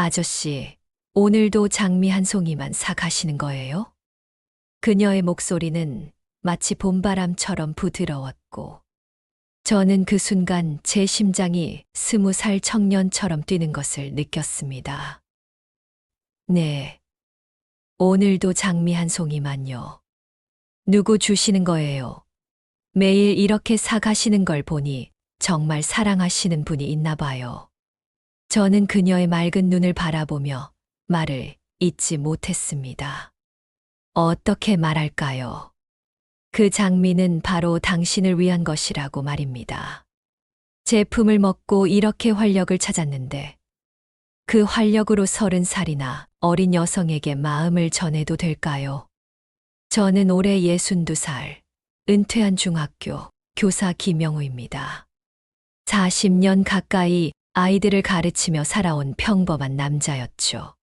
아저씨, 오늘도 장미 한 송이만 사 가시는 거예요? 그녀의 목소리는 마치 봄바람처럼 부드러웠고, 저는 그 순간 제 심장이 20살 청년처럼 뛰는 것을 느꼈습니다. 네, 오늘도 장미 한 송이만요. 누구 주시는 거예요? 매일 이렇게 사 가시는 걸 보니 정말 사랑하시는 분이 있나 봐요. 저는 그녀의 맑은 눈을 바라보며 말을 잇지 못했습니다. 어떻게 말할까요? 그 장미는 바로 당신을 위한 것이라고 말입니다. 제품을 먹고 이렇게 활력을 찾았는데 그 활력으로 30살이나 어린 여성에게 마음을 전해도 될까요? 저는 올해 62살, 은퇴한 중학교 교사 김영우입니다. 40년 가까이 아이들을 가르치며 살아온 평범한 남자였죠.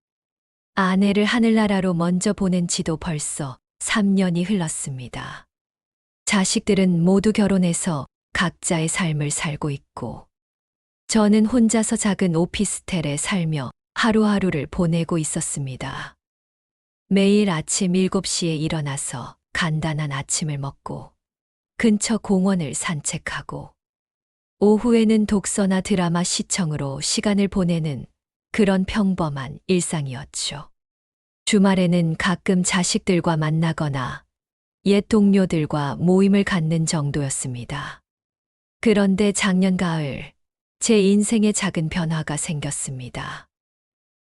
아내를 하늘나라로 먼저 보낸 지도 벌써 3년이 흘렀습니다. 자식들은 모두 결혼해서 각자의 삶을 살고 있고, 저는 혼자서 작은 오피스텔에 살며 하루하루를 보내고 있었습니다. 매일 아침 7시에 일어나서 간단한 아침을 먹고, 근처 공원을 산책하고, 오후에는 독서나 드라마 시청으로 시간을 보내는 그런 평범한 일상이었죠. 주말에는 가끔 자식들과 만나거나 옛 동료들과 모임을 갖는 정도였습니다. 그런데 작년 가을, 제 인생에 작은 변화가 생겼습니다.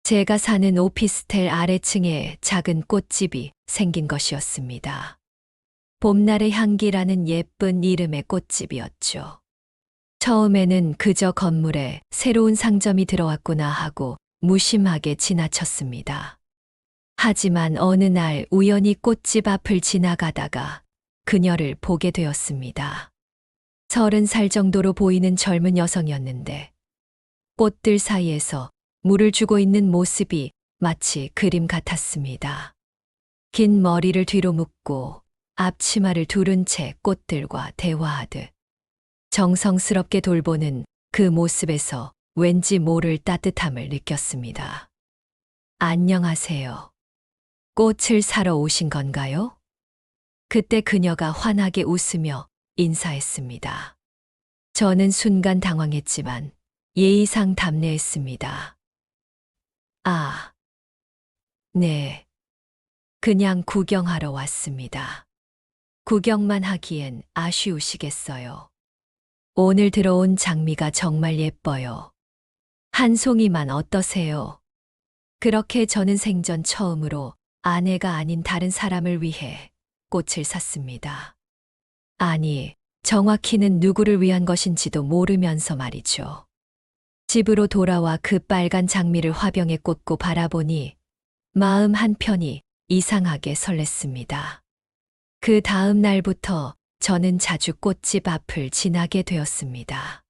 제가 사는 오피스텔 아래층에 작은 꽃집이 생긴 것이었습니다. 봄날의 향기라는 예쁜 이름의 꽃집이었죠. 처음에는 그저 건물에 새로운 상점이 들어왔구나 하고 무심하게 지나쳤습니다. 하지만 어느 날 우연히 꽃집 앞을 지나가다가 그녀를 보게 되었습니다. 30살 정도로 보이는 젊은 여성이었는데 꽃들 사이에서 물을 주고 있는 모습이 마치 그림 같았습니다. 긴 머리를 뒤로 묶고 앞치마를 두른 채 꽃들과 대화하듯 정성스럽게 돌보는 그 모습에서 왠지 모를 따뜻함을 느꼈습니다. 안녕하세요. 꽃을 사러 오신 건가요? 그때 그녀가 환하게 웃으며 인사했습니다. 저는 순간 당황했지만 예의상 답례했습니다. 아, 네. 그냥 구경하러 왔습니다. 구경만 하기엔 아쉬우시겠어요. 오늘 들어온 장미가 정말 예뻐요. 한 송이만 어떠세요? 그렇게 저는 생전 처음으로 아내가 아닌 다른 사람을 위해 꽃을 샀습니다. 아니, 정확히는 누구를 위한 것인지도 모르면서 말이죠. 집으로 돌아와 그 빨간 장미를 화병에 꽂고 바라보니 마음 한편이 이상하게 설렜습니다. 그 다음 날부터 저는 자주 꽃집 앞을 지나게 되었습니다.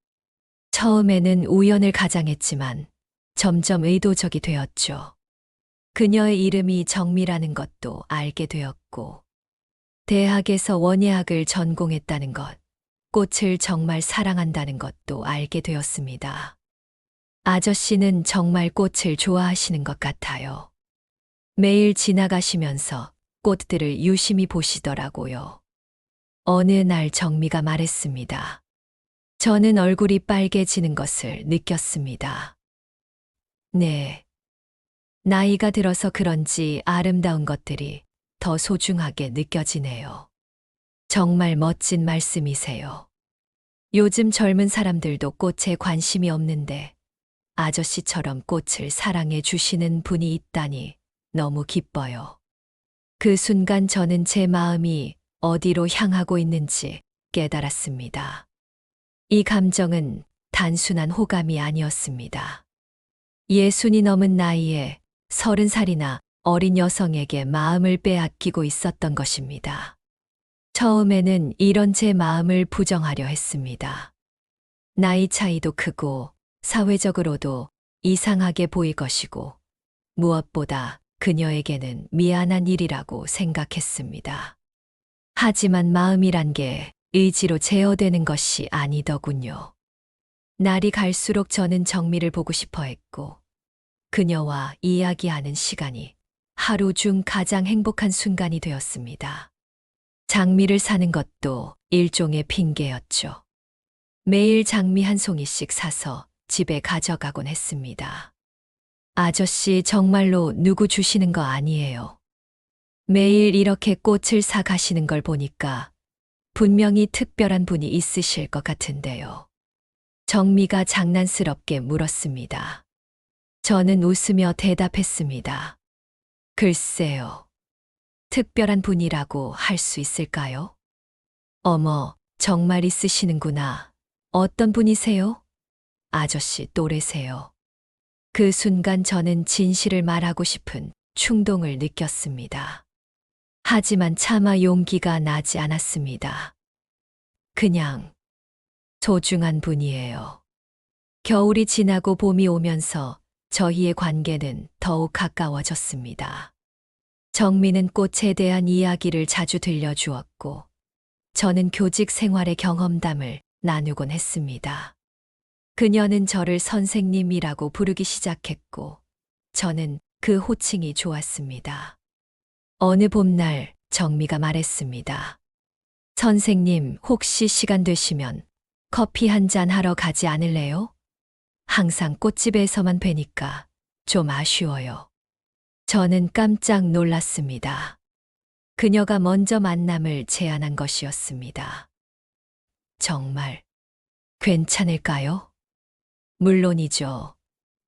처음에는 우연을 가장했지만 점점 의도적이 되었죠. 그녀의 이름이 정미라는 것도 알게 되었고, 대학에서 원예학을 전공했다는 것, 꽃을 정말 사랑한다는 것도 알게 되었습니다. 아저씨는 정말 꽃을 좋아하시는 것 같아요. 매일 지나가시면서 꽃들을 유심히 보시더라고요. 어느 날 정미가 말했습니다. 저는 얼굴이 빨개지는 것을 느꼈습니다. 네. 나이가 들어서 그런지 아름다운 것들이 더 소중하게 느껴지네요. 정말 멋진 말씀이세요. 요즘 젊은 사람들도 꽃에 관심이 없는데 아저씨처럼 꽃을 사랑해 주시는 분이 있다니 너무 기뻐요. 그 순간 저는 제 마음이 어디로 향하고 있는지 깨달았습니다. 이 감정은 단순한 호감이 아니었습니다. 60이 넘은 나이에 30살이나 어린 여성에게 마음을 빼앗기고 있었던 것입니다. 처음에는 이런 제 마음을 부정하려 했습니다. 나이 차이도 크고 사회적으로도 이상하게 보일 것이고 무엇보다 그녀에게는 미안한 일이라고 생각했습니다. 하지만 마음이란 게 의지로 제어되는 것이 아니더군요. 날이 갈수록 저는 정미를 보고 싶어 했고, 그녀와 이야기하는 시간이 하루 중 가장 행복한 순간이 되었습니다. 장미를 사는 것도 일종의 핑계였죠. 매일 장미 한 송이씩 사서 집에 가져가곤 했습니다. 아저씨 정말로 누구 주시는 거 아니에요. 매일 이렇게 꽃을 사 가시는 걸 보니까 분명히 특별한 분이 있으실 것 같은데요. 정미가 장난스럽게 물었습니다. 저는 웃으며 대답했습니다. 글쎄요. 특별한 분이라고 할 수 있을까요? 어머, 정말 있으시는구나. 어떤 분이세요? 아저씨 또래세요. 그 순간 저는 진실을 말하고 싶은 충동을 느꼈습니다. 하지만 차마 용기가 나지 않았습니다. 그냥 소중한 분이에요. 겨울이 지나고 봄이 오면서 저희의 관계는 더욱 가까워졌습니다. 정미는 꽃에 대한 이야기를 자주 들려주었고, 저는 교직 생활의 경험담을 나누곤 했습니다. 그녀는 저를 선생님이라고 부르기 시작했고, 저는 그 호칭이 좋았습니다. 어느 봄날 정미가 말했습니다. 선생님, 혹시 시간 되시면 커피 한 잔 하러 가지 않을래요? 항상 꽃집에서만 뵈니까 좀 아쉬워요. 저는 깜짝 놀랐습니다. 그녀가 먼저 만남을 제안한 것이었습니다. 정말 괜찮을까요? 물론이죠.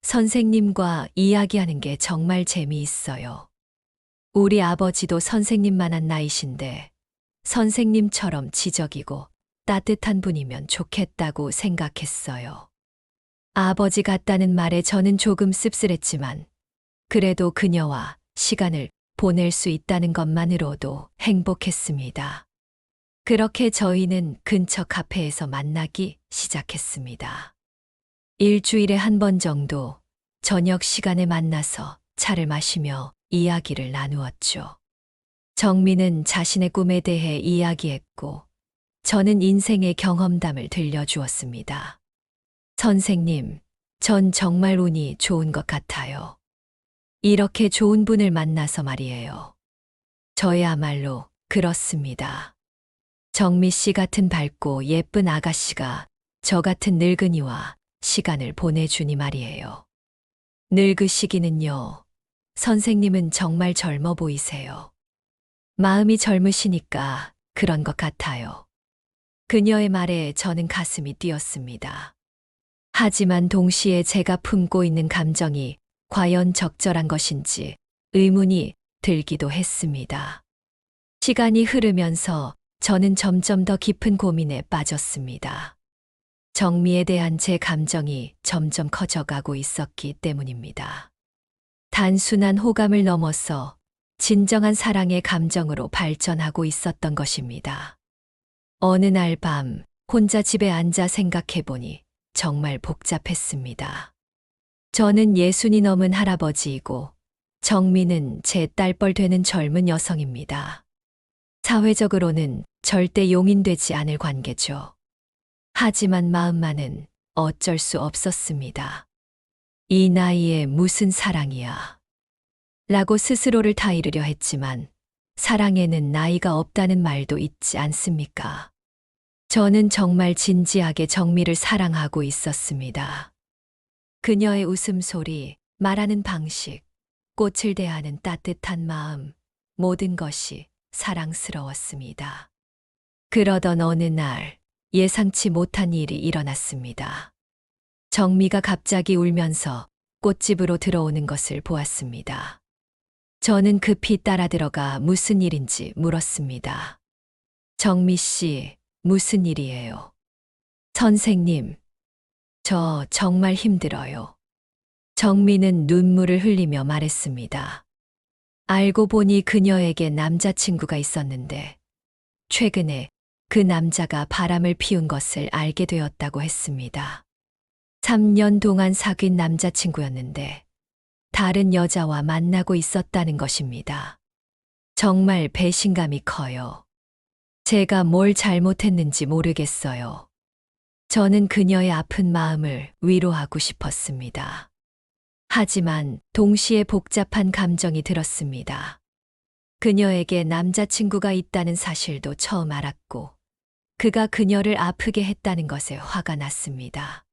선생님과 이야기하는 게 정말 재미있어요. 우리 아버지도 선생님만한 나이신데 선생님처럼 지적이고 따뜻한 분이면 좋겠다고 생각했어요. 아버지 같다는 말에 저는 조금 씁쓸했지만 그래도 그녀와 시간을 보낼 수 있다는 것만으로도 행복했습니다. 그렇게 저희는 근처 카페에서 만나기 시작했습니다. 일주일에 한 번 정도 저녁 시간에 만나서 차를 마시며 이야기를 나누었죠. 정미는 자신의 꿈에 대해 이야기했고, 저는 인생의 경험담을 들려주었습니다. 선생님, 전 정말 운이 좋은 것 같아요. 이렇게 좋은 분을 만나서 말이에요. 저야말로 그렇습니다. 정미 씨 같은 밝고 예쁜 아가씨가 저 같은 늙은이와 시간을 보내주니 말이에요. 늙으시기는요. 선생님은 정말 젊어 보이세요. 마음이 젊으시니까 그런 것 같아요. 그녀의 말에 저는 가슴이 뛰었습니다. 하지만 동시에 제가 품고 있는 감정이 과연 적절한 것인지 의문이 들기도 했습니다. 시간이 흐르면서 저는 점점 더 깊은 고민에 빠졌습니다. 정미에 대한 제 감정이 점점 커져가고 있었기 때문입니다. 단순한 호감을 넘어서 진정한 사랑의 감정으로 발전하고 있었던 것입니다. 어느 날 밤 혼자 집에 앉아 생각해보니 정말 복잡했습니다. 저는 60이 넘은 할아버지이고 정미는 제 딸뻘 되는 젊은 여성입니다. 사회적으로는 절대 용인되지 않을 관계죠. 하지만 마음만은 어쩔 수 없었습니다. 이 나이에 무슨 사랑이야. 라고 스스로를 타이르려 했지만 사랑에는 나이가 없다는 말도 있지 않습니까? 저는 정말 진지하게 정미를 사랑하고 있었습니다. 그녀의 웃음소리, 말하는 방식, 꽃을 대하는 따뜻한 마음, 모든 것이 사랑스러웠습니다. 그러던 어느 날 예상치 못한 일이 일어났습니다. 정미가 갑자기 울면서 꽃집으로 들어오는 것을 보았습니다. 저는 급히 따라 들어가 무슨 일인지 물었습니다. 정미 씨, 무슨 일이에요? 선생님, 저 정말 힘들어요. 정미는 눈물을 흘리며 말했습니다. 알고 보니 그녀에게 남자친구가 있었는데 최근에 그 남자가 바람을 피운 것을 알게 되었다고 했습니다. 3년 동안 사귄 남자친구였는데 다른 여자와 만나고 있었다는 것입니다. 정말 배신감이 커요. 제가 뭘 잘못했는지 모르겠어요. 저는 그녀의 아픈 마음을 위로하고 싶었습니다. 하지만 동시에 복잡한 감정이 들었습니다. 그녀에게 남자친구가 있다는 사실도 처음 알았고, 그가 그녀를 아프게 했다는 것에 화가 났습니다.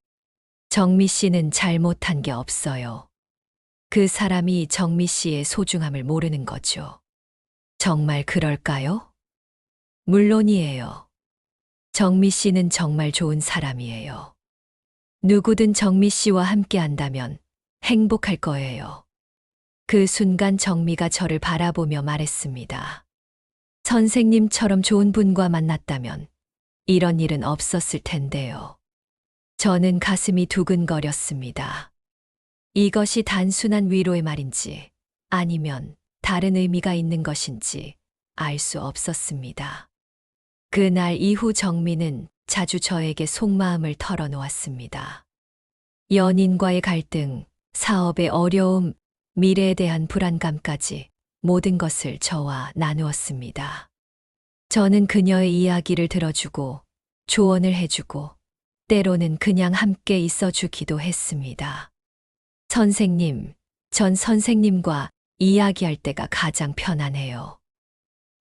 정미 씨는 잘못한 게 없어요. 그 사람이 정미 씨의 소중함을 모르는 거죠. 정말 그럴까요? 물론이에요. 정미 씨는 정말 좋은 사람이에요. 누구든 정미 씨와 함께 한다면 행복할 거예요. 그 순간 정미가 저를 바라보며 말했습니다. 선생님처럼 좋은 분과 만났다면 이런 일은 없었을 텐데요. 저는 가슴이 두근거렸습니다. 이것이 단순한 위로의 말인지 아니면 다른 의미가 있는 것인지 알 수 없었습니다. 그날 이후 정미는 자주 저에게 속마음을 털어놓았습니다. 연인과의 갈등, 사업의 어려움, 미래에 대한 불안감까지 모든 것을 저와 나누었습니다. 저는 그녀의 이야기를 들어주고 조언을 해주고 때로는 그냥 함께 있어주기도 했습니다. 선생님, 전 선생님과 이야기할 때가 가장 편안해요.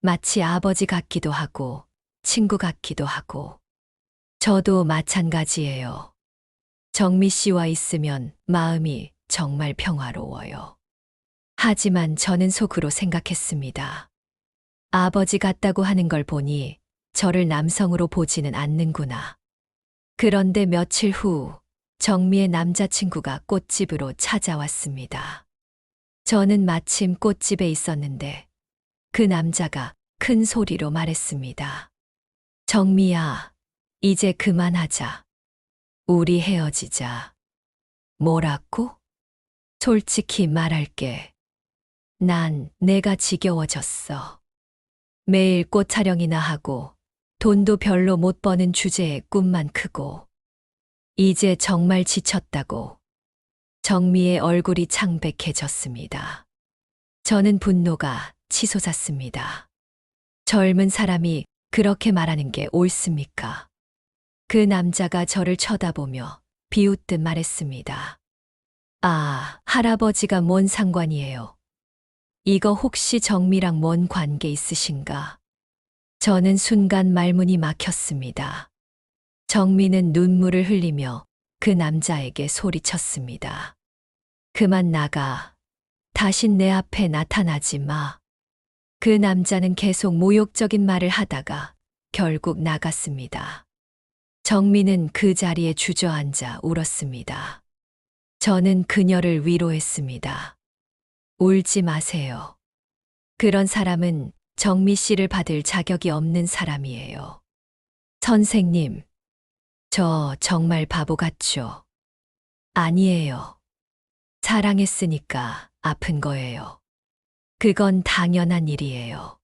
마치 아버지 같기도 하고 친구 같기도 하고. 저도 마찬가지예요. 정미 씨와 있으면 마음이 정말 평화로워요. 하지만 저는 속으로 생각했습니다. 아버지 같다고 하는 걸 보니 저를 남성으로 보지는 않는구나. 그런데 며칠 후 정미의 남자친구가 꽃집으로 찾아왔습니다. 저는 마침 꽃집에 있었는데 그 남자가 큰 소리로 말했습니다. 정미야, 이제 그만하자. 우리 헤어지자. 뭐라고? 솔직히 말할게. 난 내가 지겨워졌어. 매일 꽃 촬영이나 하고 돈도 별로 못 버는 주제에 꿈만 크고 이제 정말 지쳤다고. 정미의 얼굴이 창백해졌습니다. 저는 분노가 치솟았습니다. 젊은 사람이 그렇게 말하는 게 옳습니까? 그 남자가 저를 쳐다보며 비웃듯 말했습니다. 아, 할아버지가 뭔 상관이에요? 이거 혹시 정미랑 뭔 관계 있으신가? 저는 순간 말문이 막혔습니다. 정미는 눈물을 흘리며 그 남자에게 소리쳤습니다. 그만 나가. 다신 내 앞에 나타나지 마. 그 남자는 계속 모욕적인 말을 하다가 결국 나갔습니다. 정미는 그 자리에 주저앉아 울었습니다. 저는 그녀를 위로했습니다. 울지 마세요. 그런 사람은 정미 씨를 받을 자격이 없는 사람이에요. 선생님, 저 정말 바보 같죠? 아니에요. 사랑했으니까 아픈 거예요. 그건 당연한 일이에요.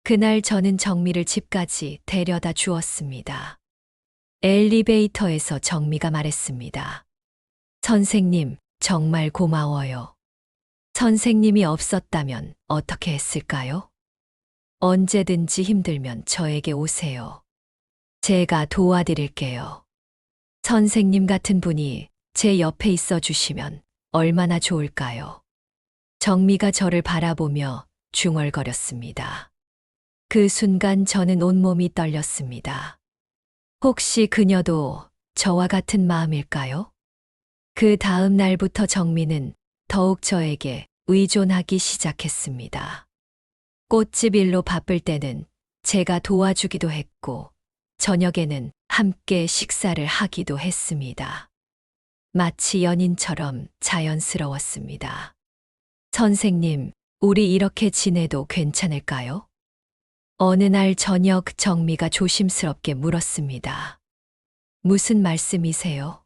그날 저는 정미를 집까지 데려다 주었습니다. 엘리베이터에서 정미가 말했습니다. 선생님, 정말 고마워요. 선생님이 없었다면 어떻게 했을까요? 언제든지 힘들면 저에게 오세요. 제가 도와드릴게요. 선생님 같은 분이 제 옆에 있어 주시면 얼마나 좋을까요? 정미가 저를 바라보며 중얼거렸습니다. 그 순간 저는 온몸이 떨렸습니다. 혹시 그녀도 저와 같은 마음일까요? 그 다음 날부터 정미는 더욱 저에게 의존하기 시작했습니다. 꽃집 일로 바쁠 때는 제가 도와주기도 했고, 저녁에는 함께 식사를 하기도 했습니다. 마치 연인처럼 자연스러웠습니다. 선생님, 우리 이렇게 지내도 괜찮을까요? 어느 날 저녁 정미가 조심스럽게 물었습니다. 무슨 말씀이세요?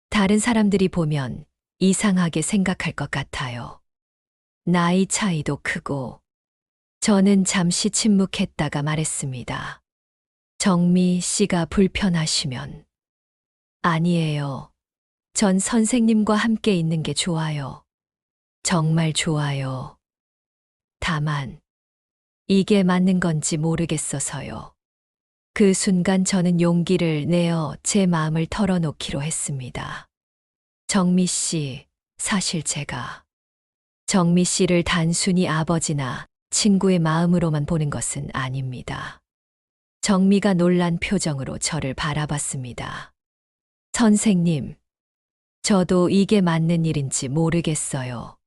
다른 사람들이 보면 이상하게 생각할 것 같아요. 나이 차이도 크고. 저는 잠시 침묵했다가 말했습니다. 정미 씨가 불편하시면. 아니에요. 전 선생님과 함께 있는 게 좋아요. 정말 좋아요. 다만, 이게 맞는 건지 모르겠어서요. 그 순간 저는 용기를 내어 제 마음을 털어놓기로 했습니다. 정미 씨, 사실 제가 정미 씨를 단순히 아버지나 친구의 마음으로만 보는 것은 아닙니다. 정미가 놀란 표정으로 저를 바라봤습니다. 선생님, 저도 이게 맞는 일인지 모르겠어요.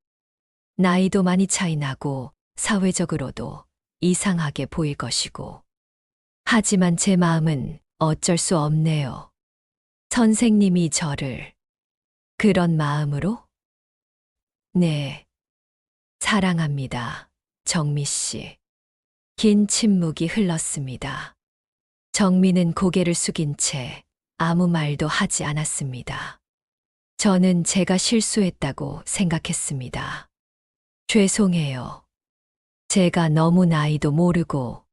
나이도 많이 차이 나고 사회적으로도 이상하게 보일 것이고. 하지만 제 마음은 어쩔 수 없네요. 선생님이 저를 그런 마음으로? 네, 사랑합니다. 정미 씨. 긴 침묵이 흘렀습니다. 정미는 고개를 숙인 채 아무 말도 하지 않았습니다. 저는 제가 실수했다고 생각했습니다. 죄송해요. 제가 너무 나이도 모르고.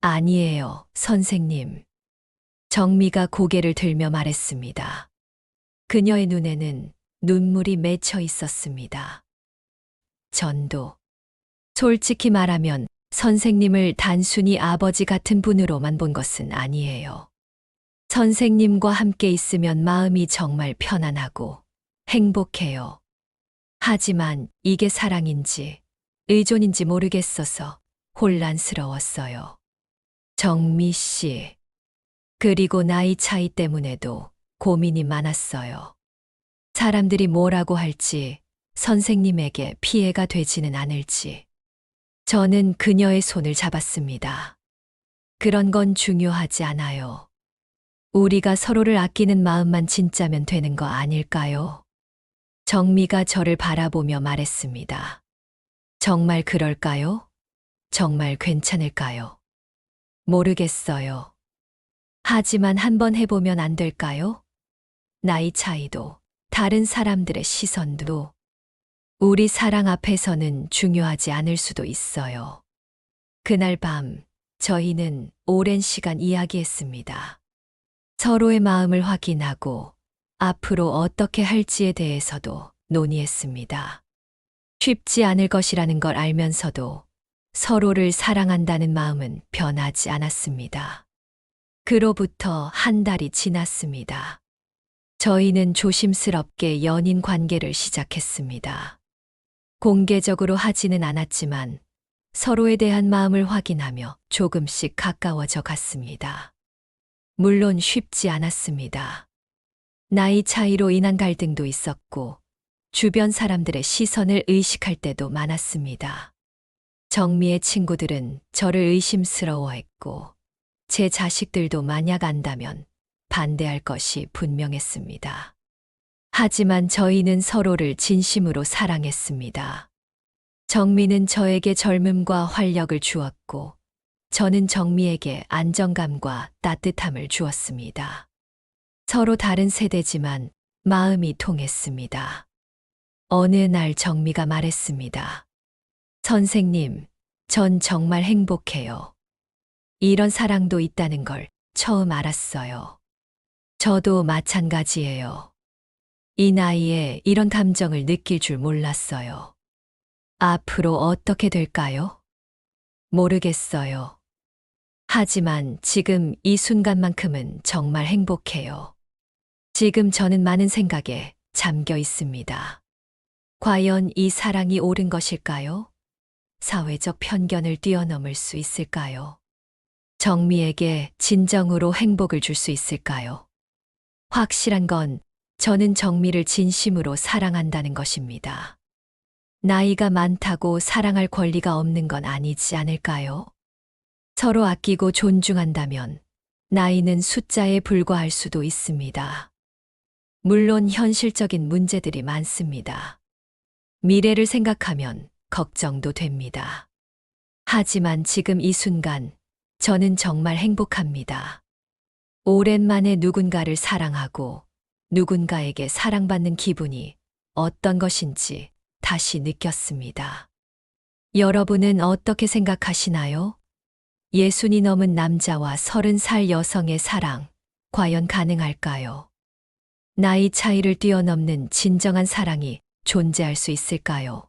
아니에요, 선생님. 정미가 고개를 들며 말했습니다. 그녀의 눈에는 눈물이 맺혀 있었습니다. 전도. 솔직히 말하면 선생님을 단순히 아버지 같은 분으로만 본 것은 아니에요. 선생님과 함께 있으면 마음이 정말 편안하고 행복해요. 하지만 이게 사랑인지 의존인지 모르겠어서 혼란스러웠어요. 정미 씨. 그리고 나이 차이 때문에도 고민이 많았어요. 사람들이 뭐라고 할지, 선생님에게 피해가 되지는 않을지. 저는 그녀의 손을 잡았습니다. 그런 건 중요하지 않아요. 우리가 서로를 아끼는 마음만 진짜면 되는 거 아닐까요? 정미가 저를 바라보며 말했습니다. 정말 그럴까요? 정말 괜찮을까요? 모르겠어요. 하지만 한번 해보면 안 될까요? 나이 차이도, 다른 사람들의 시선도 우리 사랑 앞에서는 중요하지 않을 수도 있어요. 그날 밤, 저희는 오랜 시간 이야기했습니다. 서로의 마음을 확인하고 앞으로 어떻게 할지에 대해서도 논의했습니다. 쉽지 않을 것이라는 걸 알면서도 서로를 사랑한다는 마음은 변하지 않았습니다. 그로부터 한 달이 지났습니다. 저희는 조심스럽게 연인 관계를 시작했습니다. 공개적으로 하지는 않았지만 서로에 대한 마음을 확인하며 조금씩 가까워져 갔습니다. 물론 쉽지 않았습니다. 나이 차이로 인한 갈등도 있었고 주변 사람들의 시선을 의식할 때도 많았습니다. 정미의 친구들은 저를 의심스러워했고 제 자식들도 만약 안다면 반대할 것이 분명했습니다. 하지만 저희는 서로를 진심으로 사랑했습니다. 정미는 저에게 젊음과 활력을 주었고 저는 정미에게 안정감과 따뜻함을 주었습니다. 서로 다른 세대지만 마음이 통했습니다. 어느 날 정미가 말했습니다. 선생님, 전 정말 행복해요. 이런 사랑도 있다는 걸 처음 알았어요. 저도 마찬가지예요. 이 나이에 이런 감정을 느낄 줄 몰랐어요. 앞으로 어떻게 될까요? 모르겠어요. 하지만 지금 이 순간만큼은 정말 행복해요. 지금 저는 많은 생각에 잠겨 있습니다. 과연 이 사랑이 옳은 것일까요? 사회적 편견을 뛰어넘을 수 있을까요? 정미에게 진정으로 행복을 줄 수 있을까요? 확실한 건 저는 정미를 진심으로 사랑한다는 것입니다. 나이가 많다고 사랑할 권리가 없는 건 아니지 않을까요? 서로 아끼고 존중한다면 나이는 숫자에 불과할 수도 있습니다. 물론 현실적인 문제들이 많습니다. 미래를 생각하면 걱정도 됩니다. 하지만 지금 이 순간 저는 정말 행복합니다. 오랜만에 누군가를 사랑하고 누군가에게 사랑받는 기분이 어떤 것인지 다시 느꼈습니다. 여러분은 어떻게 생각하시나요? 60이 넘은 남자와 30살 여성의 사랑, 과연 가능할까요? 나이 차이를 뛰어넘는 진정한 사랑이 존재할 수 있을까요?